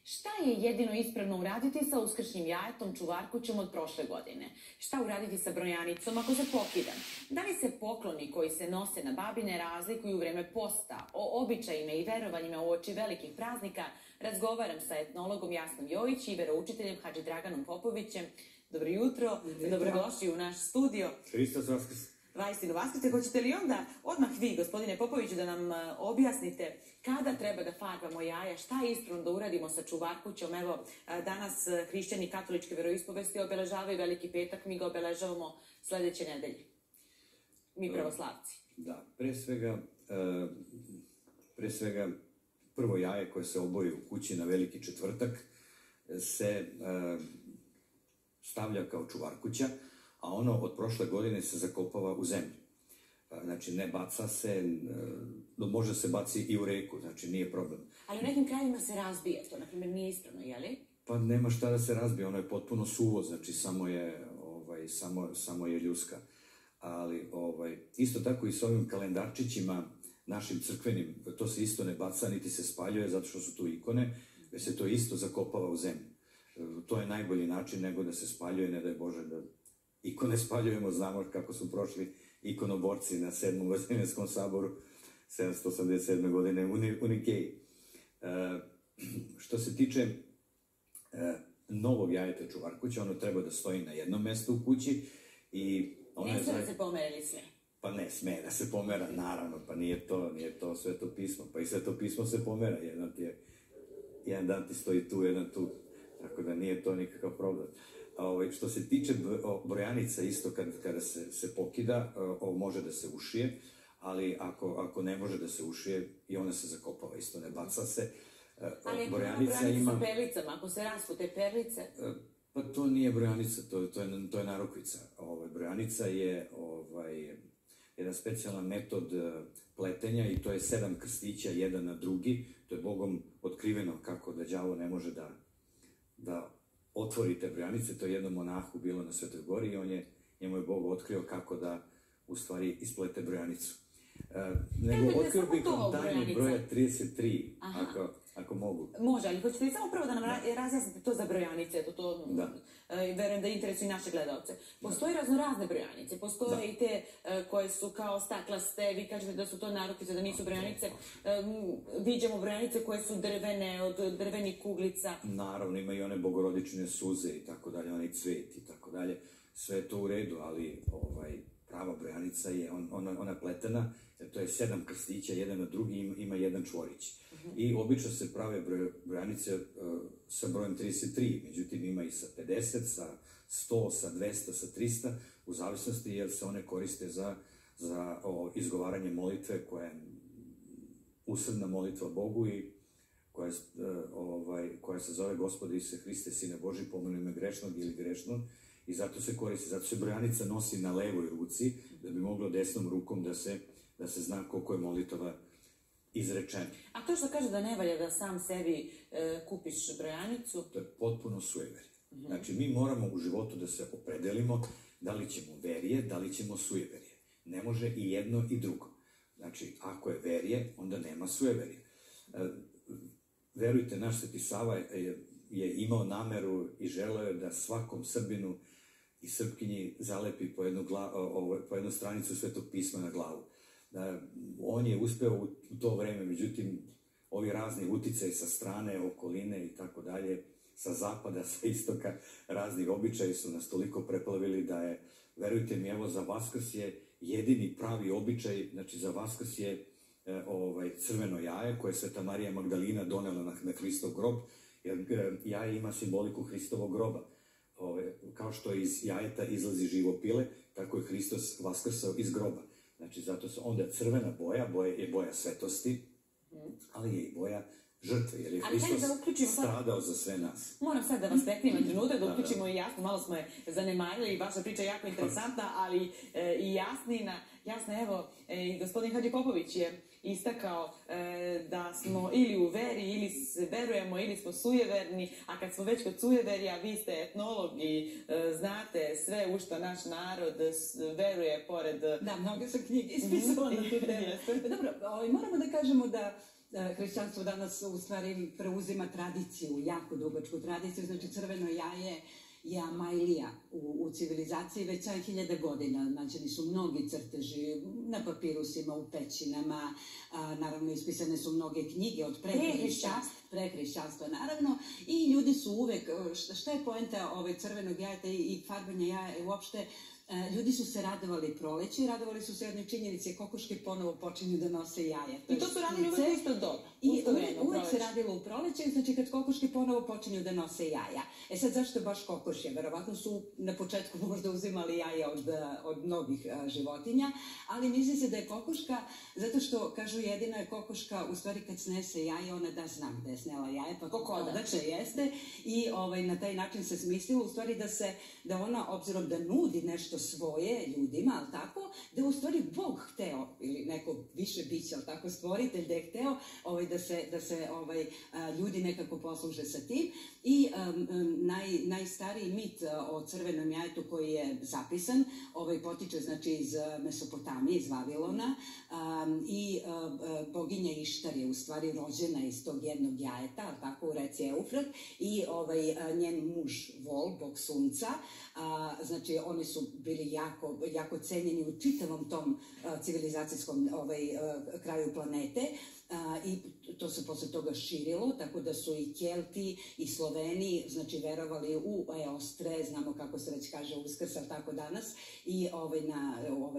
Šta je jedino ispravno uraditi sa uskršnjim jajetom, čuvarkućom od prošle godine? Šta uraditi sa brojanicom ako se pokida? Da li se pokloni koji se nose na babine razlikuju u vreme posta? O običajima i verovanjima uoči velikih praznika razgovaram sa etnologom Jasnom Jojić i veroučiteljem Hadži Draganom Popovićem. Dobro jutro, dobrodošli u naš studio. Hristos Vaskrs. Vajstinu Vaskrite, hoćete li onda odmah vi, gospodine Popoviću, da nam objasnite kada treba da farbamo jaja, šta je ispravno da uradimo sa čuvarkućom? Evo, danas hrišćani katoličke veroispovesti obeležavaju Veliki petak, mi ga obeležavamo sledeće nedelje. Mi pravoslavci. Da, pre svega prvo jaje koje se oboji u kući na Veliki četvrtak se stavlja kao čuvarkuća, a ono od prošle godine se zakopava u zemlju. Znači, ne baca se, može se baci i u reku, znači nije problem. Ali u nekim krajima se razbije to, na primjer, nije ispravno, jeli? Pa nema šta da se razbije, ono je potpuno suvo, znači samo je ljuska. Ali isto tako i s ovim kalendarčićima našim crkvenim, to se isto ne baca, niti se spaljuje, zato što su tu ikone, već se to isto zakopava u zemlju. To je najbolji način nego da se spaljuje, ne daj Bože da ikone spaljujemo, znamo kako su prošli ikonoborci na 7. Vaseljenskom saboru 787. godine u Nikeji. Što se tiče novog jajeta čuvarkuća, ono treba da stoji na jednom mestu u kući i... Ne sve da se pomere ili sve? Pa ne, sme da se pomera, naravno, pa nije to Sveto pismo, pa i Sveto pismo se pomera, jedan dan ti stoji tu, jedan tu, tako da nije to nikakav problem. Što se tiče brojanica, isto kada se pokida, može da se ušije, ali ako ne može da se ušije, i ona se zakopava, isto ne baca se. Ali ako ima brojanica sa perlicama, ako se raspu te perlice? Pa to nije brojanica, to je narukvica. Brojanica je jedan specijalan metod pletenja i to je 7 krstića, jedan na drugi. To je Bogom otkriveno kako da đavo ne može da otvori te brojanice. To je jednom monahu bilo na Svetoj Gori i njemu je Bog otkrio kako da u stvari isplete brojanicu. Nego otkrio bih vam tajnu broja 33, ako mogu. Može, ali hoćete li samo prvo da nam razjasnite to za brojanice, verujem da interesuje i naše gledalce. Postoji raznorazne brojanice, postoje i te koje su kao staklaste, vi kažete da su to narukvice, da nisu brojanice. Viđamo brojanice koje su drvene, od drvenih kuglica. Naravno, ima i one bogorodične suze i tako dalje, onaj cvet i tako dalje. Sve je to u redu, ali prava brojanica je, ona pletena, to je 7 krstića, jedan na drugi, ima jedan čvorić. I obično se prave brojanice sa brojem 33, međutim ima i sa 50, sa 100, sa 200, sa 300, u zavisnosti jer se one koriste za izgovaranje molitve koja je usredna molitva Bogu i koja se zove Gospode Isuse Hriste, Sine Boži, pomiluje me grešnog ili grešnog. I zato se koristi, zato se brojanica nosi na levoj ruci, da bi moglo desnom rukom da se zna koliko je molitava izrečena. A to što kaže da ne valja da sam sebi kupiš brojanicu? To je potpuno sujeverje. Znači, mi moramo u životu da se opredelimo da li ćemo verije, da li ćemo sujeverje. Ne može i jedno i drugo. Znači, ako je verije, onda nema sujeverje. Verujte, naš Sveti Sava je imao nameru i želeo je da svakom Srbinu i Srpkinji zalepi po jednu stranicu Svetog pisma na glavu. On je uspeo u to vreme, međutim, ovi razni uticaji sa strane, okoline i tako dalje, sa zapada, sa istoka, razni običaji su nas toliko preplavili da je, verujte mi, evo, za Vaskrs je jedini pravi običaj, znači za Vaskrs je crveno jaje koje je Sveta Marija Magdalina donela na Hristov grob, jer jaje ima simboliku Hristovog groba. Kao što iz jajeta izlazi živo pile, tako je Hristos vaskrsao iz groba. Znači, zato se onda crvena boja je boja svetosti, ali je i boja žrtve, jer je Hristos stradao za sve nas. Moram sad da vas preknem na trenutak, da uključimo i Jasnu, malo smo je zanemarili, vaša priča je jako interesantna, ali i Jasna, evo, i gospodin Hadži Popović je istakao da smo ili u veri, ili verujemo, ili smo sujeverni, a kad smo već kod sujeverja, vi ste etnolog i znate sve u što naš narod veruje pored... Da, mnoge su knjige ispisale na tu temu. Dobro, moramo da kažemo da hrišćanstvo danas u stvari preuzima tradiciju, jako dugačku tradiciju, znači crveno jaje je Amajlija u civilizaciji već 1000 godina. Nađeni su mnogi crteži na papirusima, u pećinama, naravno ispisane su mnoge knjige od prehrišćanstva, naravno, i ljudi su uvek, šta je poenta crvenog jajeta i farbanja jaja i uopšte, ljudi su se radovali proleći, radovali su se jednoj činjenici, kokoške ponovo počinju da nose jaja. I to su radili uvek u isto doba. I uvek se radilo u proleće, znači kad kokoške ponovo počinju da nose jaja. Sad zašto baš kokošje? Verovatno su na početku možda uzimali jaja od mnogih životinja, ali misli se da je kokoška, zato što kažu jedina je kokoška, u stvari kad snese jaje, ona da znak da je snela jaje, pa kokodače jeste, i na taj način se smislilo u stvari da ona, obzirom da nudi nešto svoje ljudima, ali tako, da je u stvari Bog hteo, ili neko više biće, ali tako, stvoritelj, da je hteo da se ljudi nekako posluže sa tim. I najstariji mit o crvenom jajetu koji je zapisan, potiče znači iz Mesopotamije, iz Vavilona, i boginja Ištar je u stvari rođena iz tog jednog jajeta, ali tako, u reci Eufrat, i njen muž Vol, bog sunca, znači oni su bili jako cenjeni u čitavom tom civilizacijskom kraju planete, i to se posle toga širilo, tako da su i Kelti i Sloveni, znači, verovali u Eostre, znamo kako se već kaže Uskrs, ali tako danas, i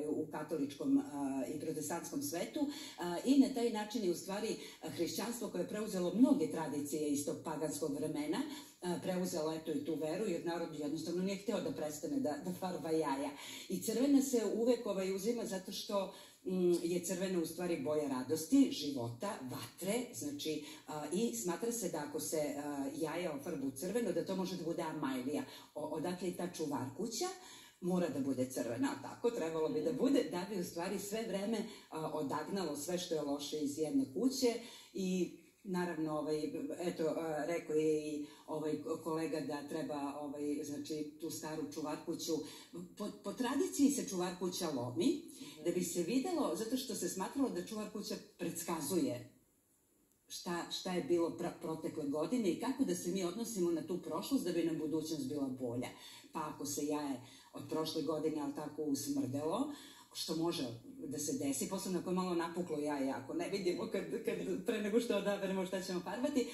u katoličkom i protestantskom svetu, i na taj način je u stvari hrišćanstvo koje je preuzelo mnoge tradicije iz tog paganskog vremena, preuzela i tu veru, jer narod jednostavno nije hteo da prestane da farba jaja. I crvena se uvek uzima zato što je crvena u stvari boja radosti, života, vatre, znači, i smatra se da ako se jaja ofarbu crveno, da to može da bude Amajlija. Odakle je ta čuvarkuća, mora da bude crvena, a tako trebalo bi da bude, da bi u stvari sve vreme odagnalo sve što je loše iz jedne kuće. I naravno, eto, rekao je i kolega da treba, znači, tu staru čuvarkuću, po tradiciji se čuvarkuća lomi, da bi se videlo, zato što se smatralo da čuvarkuća predskazuje šta je bilo protekle godine i kako da se mi odnosimo na tu prošlost da bi nam budućnost bila bolja. Pa ako se jaje od prošle godine, ali tako, usmrdelo, što može da se desi, posebno ako je malo napuklo jaje, ako ne vidimo pre nego što odaberemo šta ćemo farbati,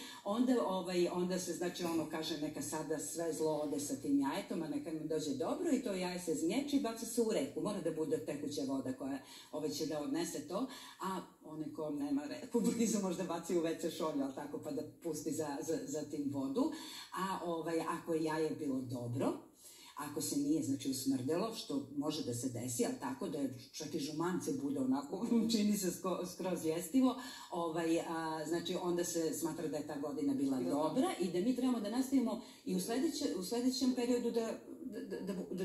onda se, znači, kaže neka sada sve zlo ode sa tim jajetom, a neka nam dođe dobro, i to jaje se zmječi i baca se u reku. Mora da bude tekuća voda koja će da odnese to, a onaj ko nema reku blizu možda baci u WC šolju, ali tako, pa da pusti za tim vodu. A ako je jaje bilo dobro, ako se nije, znači, usmrdelo, što može da se desi, ali tako da je čak i žumance bude onako, čini se skroz jestivo, znači, onda se smatra da je ta godina bila dobra i da mi trebamo da nastavimo i u sledećem periodu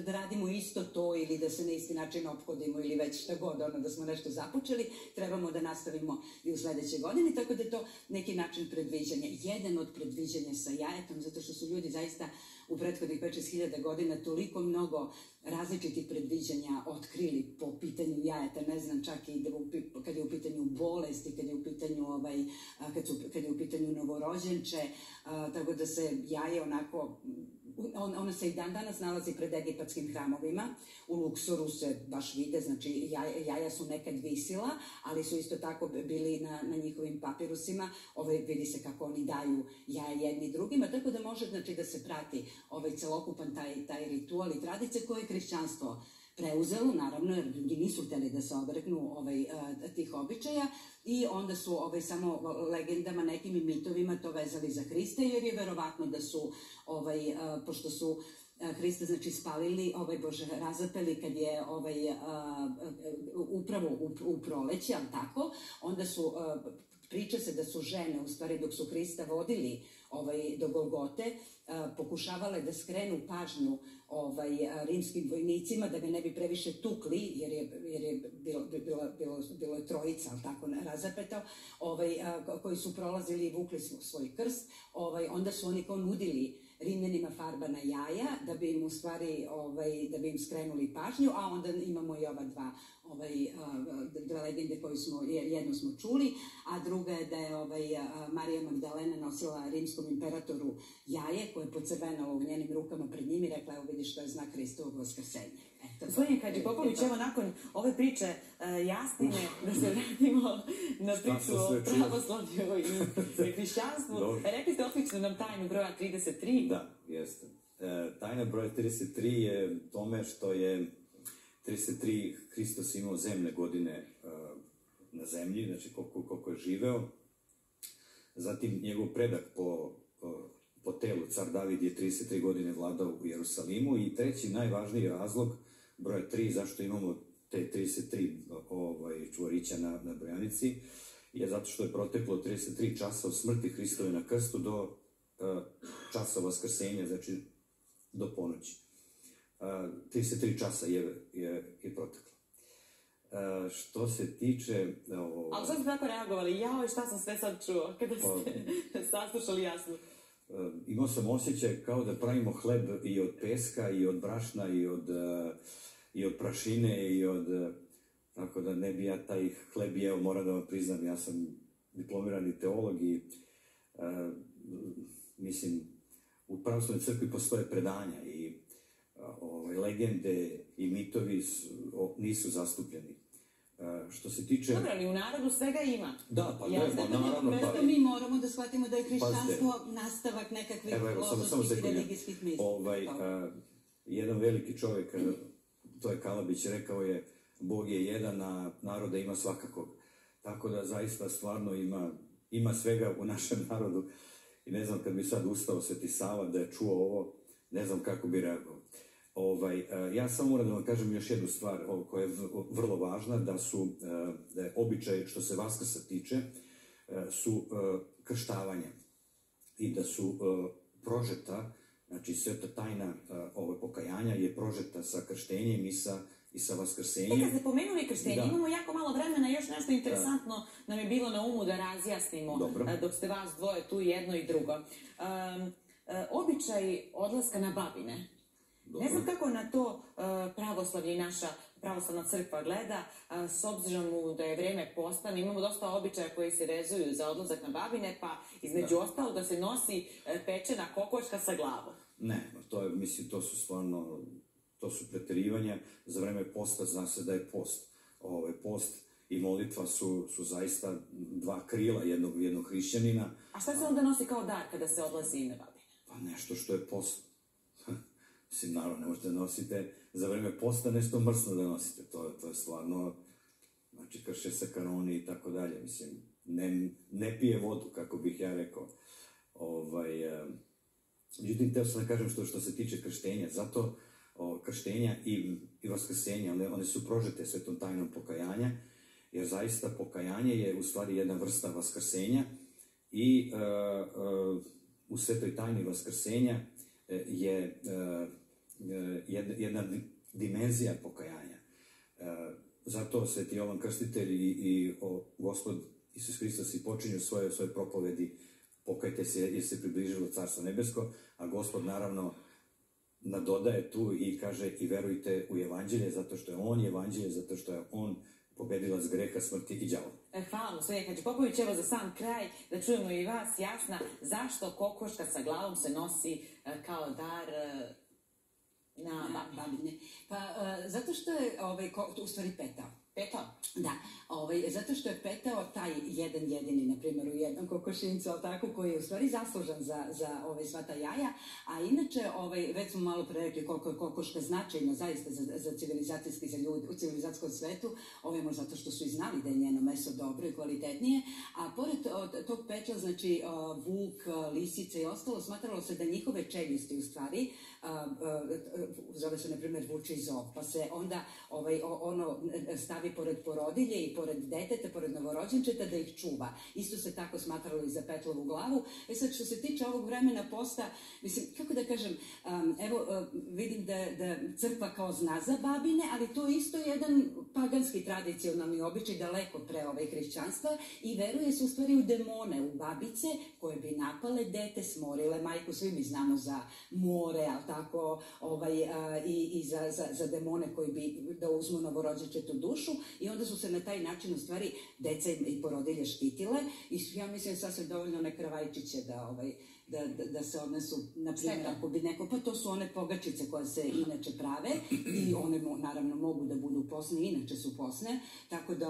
da radimo isto to, ili da se na isti način ophodimo, ili već šta god, da smo nešto započeli, trebamo da nastavimo i u sledećoj godini, tako da je to neki način predviđanja. Jedan od predviđanja sa jajetom, zato što su ljudi zaista u prethodnih 5-6 godina toliko mnogo različitih predviđanja otkrili po pitanju jajeta, ne znam, čak i kad je u pitanju bolesti, kad je u pitanju novorođenče, tako da se jaje onako, ono se i dan danas nalazi pred egipatskim hramovima, u Luksoru se baš vide, znači jaja su nekad visila, ali su isto tako bili na njihovim papirusima, vidi se kako oni daju jaja jedni drugima, tako da može, znači, da se prati celokupan taj ritual i tradicije koje je hrišćanstvo preuzelo, naravno, jer ljudi nisu hteli da se odreknu tih običaja, i onda su samo legendama, nekim i mitovima to vezali za Hrista, jer je verovatno da su, pošto su Hrista, znači, spalili, razapeli kad je upravo u proleće, ali tako, onda su, priča se da su žene, u stvari, dok su Hrista vodili do Golgote, pokušavale da skrenu pažnju rimskim vojnicima, da ga ne bi previše tukli, jer je bilo je trojica, ali tako, razapetao, koji su prolazili i vukli svoj krst, onda su oni kao nudili Rimljanima farbana jaja, da bi im u stvari, da bi im skrenuli pažnju, a onda imamo i ova dva legende koju jednu smo čuli, a druga je da je Marija Magdalena nosila rimskom imperatoru jaje koje je pocrvenalo u njenim rukama pred njim i rekla, evo vidiš, to je znak Hristovog vaskrsenja. Gospodin Hadžipopović, evo nakon ove priče jasnine, da se vratimo na priču o pravoslavlju i hrišćanstvu. Rekli ste otlično nam tajnu broja 33. Da, jeste. Tajna broja 33 je tome što je 33 Hristos imao zemne godine na zemlji, znači koliko je živeo. Zatim njegov predak po telu, car David, je 33 godine vladao u Jerusalimu. I treći, najvažniji razlog, broj 3, zašto imamo te 33 čvorića na brojanici, je zato što je proteklo 33 časa od smrti Hristove na krstu do časa vaskrsenja, znači do ponoći. 33 časa je proteklo. Što se tiče... Ali što ste tako reagovali? Jao, šta sam sve sad čuo kada ste saslušali jasno? Imao sam osjećaj kao da pravimo hleb i od peska, i od brašna, i od prašine, i od... Tako da ne bi ja taj hleb jeo, moram da vam priznam, ja sam diplomirani teolog i mislim, u pravoslavnoj crkvi postoje predanja i legende i mitovi nisu zastupljeni. Što se tiče... Dobro, ali u narodu svega ima. Da, pa treba, naravno. Mi moramo da shvatimo da je hrišćanstvo nastavak nekakvih filozofskih i religijskih misli. Jedan veliki čovjek, to je Kalabić, rekao je, Bog je jedan, a naroda ima svakakog. Tako da zaista stvarno ima svega u našem narodu. I ne znam, kad bi sad ustao Sveti Sava da je čuo ovo, ne znam kako bi reagovao. Ja samo moram da vam kažem još jednu stvar koja je vrlo važna, da je običaj što se Vaskrsa tiče su krštavanja i da su prožeta, znači sveta tajna pokajanja je prožeta sa krštenjem i sa vaskrsenjem. Kad ste pomenuli krštenje, imamo jako malo vremena, još nešto interesantno nam je bilo na umu da razjasnimo. Dobro. Dok ste vas dvoje tu, jedno i drugo. Običaj odlaska na babine. Dobro. Ne znam kako na to pravoslavlje i naša pravoslavna crkva gleda, s obzirom da je vreme posta, imamo dosta običaja koji se vezuju za odlazak na babine, pa između ostalo da se nosi pečena kokoška sa glavom. Ne, to su stvarno, to su preterivanja. Za vreme posta zna se da je post. Post i molitva su zaista dva krila jednog hrišćanina. A šta se onda nosi kao dar kada se odlazi na babine? Pa nešto što je post. Mislim, naravno, ne možete da nosite za vreme posta nešto mrsno da nosite. To je stvarno, znači, krše se kanoni i tako dalje. Mislim, ne pije vodu, kako bih ja rekao. Međutim, teo sam da kažem što se tiče krštenja. Zato krštenja i vaskrsenja, one su prožete svetom tajnom pokajanja, jer zaista pokajanje je u stvari jedna vrsta vaskrsenja i u svetoj tajni vaskrsenja je jedna dimenzija pokajanja. Zato Sveti Jovan Krstitelj i Gospod Isus Hristos i počinju svoje propovedi pokajte se jer se približilo Carstvo nebesko, a Gospod naravno nadodaje tu i kaže i verujte u evanđelje, zato što je on evanđelje, zato što je on pobedilac greha, smrti i đavola. Hvala, gospodine Hadžipopović. Evo za sam kraj da čujemo i vas jasna zašto kokoška sa glavom se nosi kao dar na babine. Pa zato što je u stvari petao. Petao? Da, zato što je petao taj jedan jedini, na primjer, u jednom kokošincu, koji je u stvari zaslužan za sva ta jaja, a inače, već smo malo pre rekli koliko je kokoška značajna zaista za civilizacijski, za ljudi u civilizacijskom svetu, zato što su i znali da je njeno meso dobro i kvalitetnije, a pored tog peča, znači vuk, lisice i ostalo, smatralo se da njihove čeljusti u stvari, zove se na primjer vuči zob, pa se onda ono stavi stavi pored porodilje i pored deteta, pored novorođenčeta, da ih čuva. Isto se tako smatralo i za Petlovu glavu. Sad, što se tiče ovog vremena posta, mislim, kako da kažem, evo, vidim da crkva kao zna za babine, ali to isto je jedan paganski tradicionalni običaj daleko pre hrišćanstva i veruje se u stvari u demone, u babice koje bi napale dete, smorile majku. Svi mi znamo za more, ali tako, i za demone koji bi da uzmu novorođenčetu dušu, i onda su se na taj način u stvari deca i porodilje štitile i ja mislim sasvim dovoljno one kravajčiće da se odnesu, na primjer, ako bi neko, pa to su one pogačice koje se inače prave i one naravno mogu da budu posne, inače su posne, tako da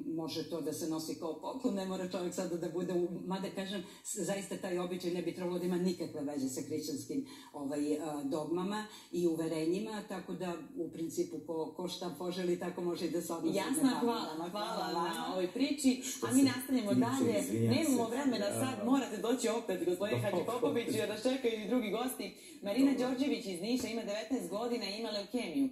može to da se nosi kao poklon, ne mora čovjek sada da bude, mada kažem, zaista taj običaj ne bi trebalo da ima nikakve veze sa hrišćanskim dogmama i uverenjima, tako da u principu ko šta poželi, tako može i da se odnosi. Jasna, hvala na ovoj priči, a mi nastavljamo dalje, nemamo vremena sad, morate doći opet, gospodin Hadži Popović, jer nas čekaju i drugi gosti. Marina Đorđević iz Niša ima 19 godina i ima leukemiju.